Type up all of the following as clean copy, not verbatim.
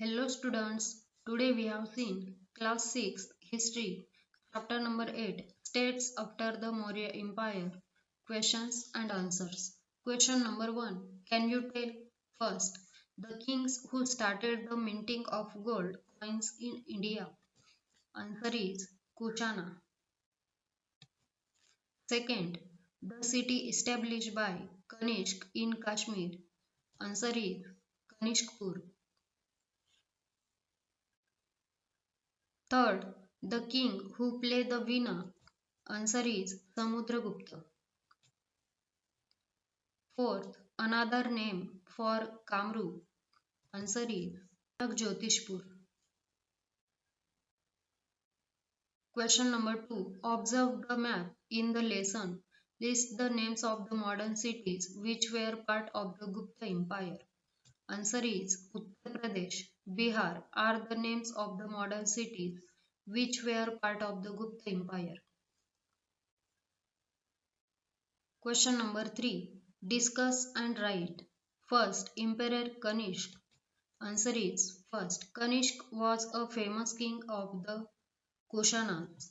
Hello students, today we have seen class 6 history chapter number 8 states after the Maurya Empire questions and answers. Question number 1, can you tell first the kings who started the minting of gold coins in India? Answer is Kushana. Second, the city established by Kanishk in Kashmir. Answer is Kanishkpur. Third, the king who played the veena. Answer is Samudragupta. Fourth, another name for Kamru. Answer is Jyotishpur. Question number 2. Observe the map in the lesson. List the names of the modern cities which were part of the Gupta Empire. Answer is Uttar Pradesh, Bihar are the names of the modern cities which were part of the Gupta Empire. Question number 3. Discuss and write. First, Emperor Kanishk. Answer is first. Kanishk was a famous king of the Kushanas.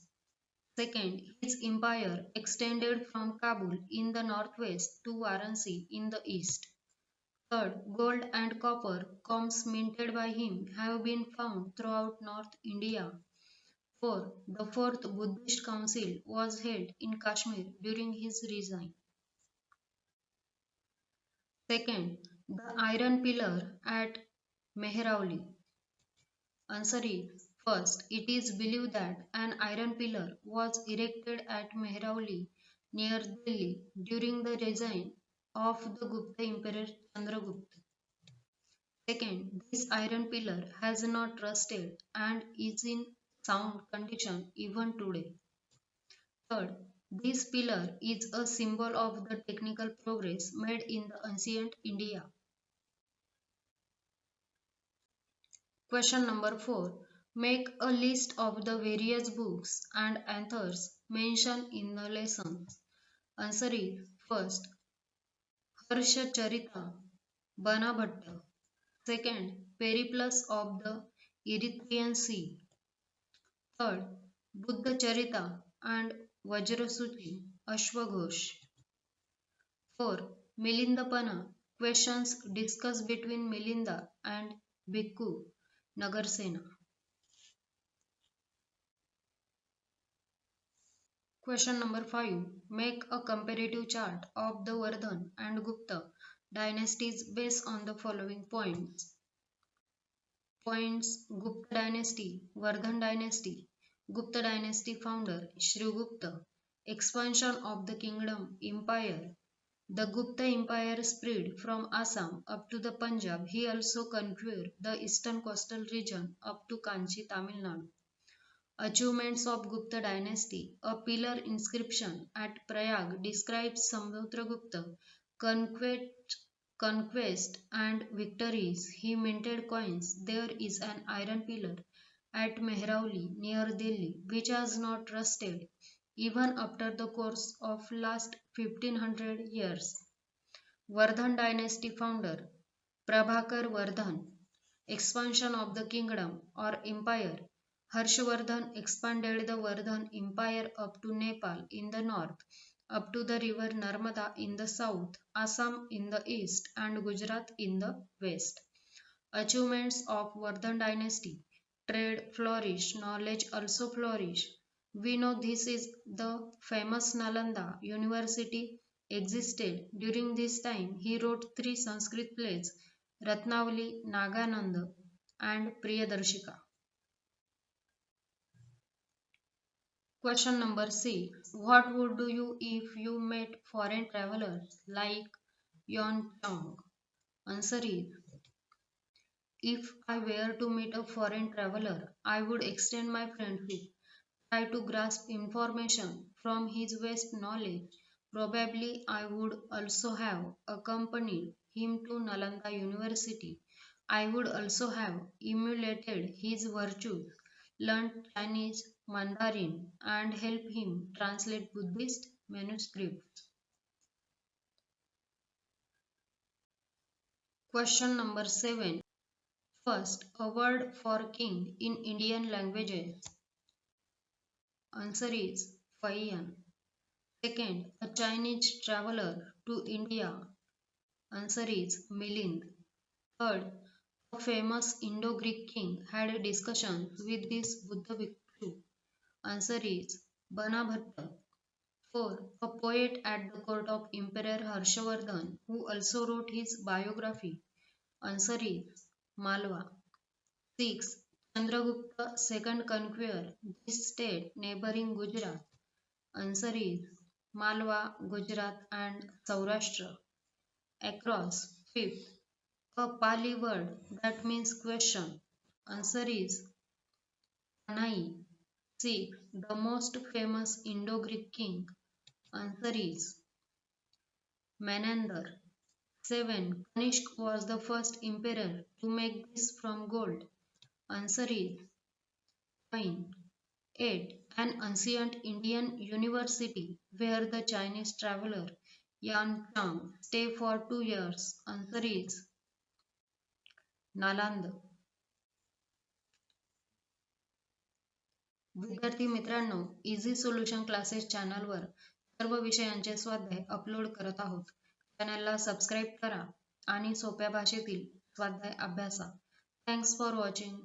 Second, his empire extended from Kabul in the northwest to Varanasi in the east. Third, gold and copper coins minted by him have been found throughout North India. Fourth, the fourth Buddhist council was held in Kashmir during his reign. Second, the iron pillar at Mehrauli. Answer is first, it is believed that an iron pillar was erected at Mehrauli near Delhi during the reign of the Gupta Emperor Chandragupta. Second, this iron pillar has not rusted and is in sound condition even today. Third, this pillar is a symbol of the technical progress made in the ancient India. Question number 4. Make a list of the various books and authors mentioned in the lesson. Answer is first, Harsha Charita, Bana Bhatta. Second, Periplus of the Erythraean Sea. Third, Buddha Charita and Vajrasuti, Ashwaghosh. Fourth, Milindapana, questions discussed between Milinda and Bhikkhu, Nagarsena. Question number 5. Make a comparative chart of the Vardhan and Gupta dynasties based on the following points. Points: Gupta dynasty, Vardhan dynasty, Gupta dynasty founder Shrigupta, expansion of the kingdom empire. The Gupta Empire spread from Assam up to the Punjab. He also conquered the eastern coastal region up to Kanchi, Tamil Nadu. Achievements of Gupta dynasty. A pillar inscription at Prayag describes Samudragupta conquest and victories. He minted coins. There is an iron pillar at Mehrauli near Delhi which has not rusted even after the course of last 1500 years. Vardhan dynasty founder Prabhakar Vardhan. Expansion of the kingdom or empire. Harshvardhan expanded the Vardhan Empire up to Nepal in the north, up to the river Narmada in the south, Assam in the east, and Gujarat in the west. Achievements of Vardhan dynasty. Trade flourished, knowledge also flourished. We know this is the famous Nalanda University existed. During this time, he wrote 3 Sanskrit plays, Ratnavali, Nagananda, and Priyadarshika. Question number 6. What would do you if you met foreign travelers like Yon Chong? Answer is, if I were to meet a foreign traveler, I would extend my friendship, try to grasp information from his vast knowledge. Probably I would also have accompanied him to Nalanda University. I would also have emulated his virtues, learned Chinese, Mandarin, and helped him translate Buddhist manuscripts. Question number 7. First, a word for king in Indian languages. Answer is Faiyan. Second, a Chinese traveler to India. Answer is Milind. Third, a famous Indo-Greek king had discussions with this Buddha bhikshu. Answer is Banabhatta. 4. A poet at the court of Emperor Harshavardhan who also wrote his biography. Answer is Malwa. 6. Chandragupta second conquer this state neighboring Gujarat. Answer is Malwa, Gujarat and Saurashtra. Across. 5th. A Pali word that means question. Answer is Panai. 6. The most famous Indo-Greek king. Answer is Menander. 7. Kanishk was the first emperor to make this from gold. Answer is coin. 8. An ancient Indian university where the Chinese traveler Yan Chang stayed for 2 years. Answer is Nalanda. विद्यार्थी मित्रांनो, easy solution classes चॅनलवर सर्व विषयांचे स्वाध्याय upload करत आहोत. चॅनलला subscribe करा आणि सोप्या भाषेतील स्वाध्याय अभ्यासा. Thanks for watching.